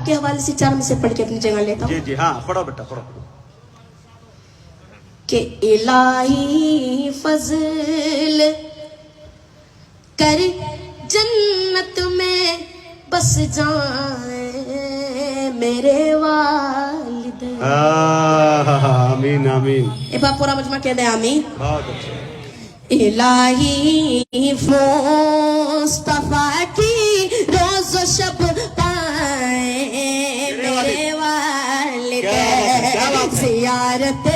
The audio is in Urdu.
آپ کے حوالے سے 4 میں سے پڑھ کے اپنی جگہ لیتا ہوں. جی ہاں پڑھو بیٹا پڑھو. کہ الہی فضل کر جنت میں بس جائیں میرے والد. آمین آمین. ایک بار پورا مجمع کہہ دیں آمین. بہت اچھا. الہی مصطفیٰ کی روز و شب پائیں میرے والد. زیارت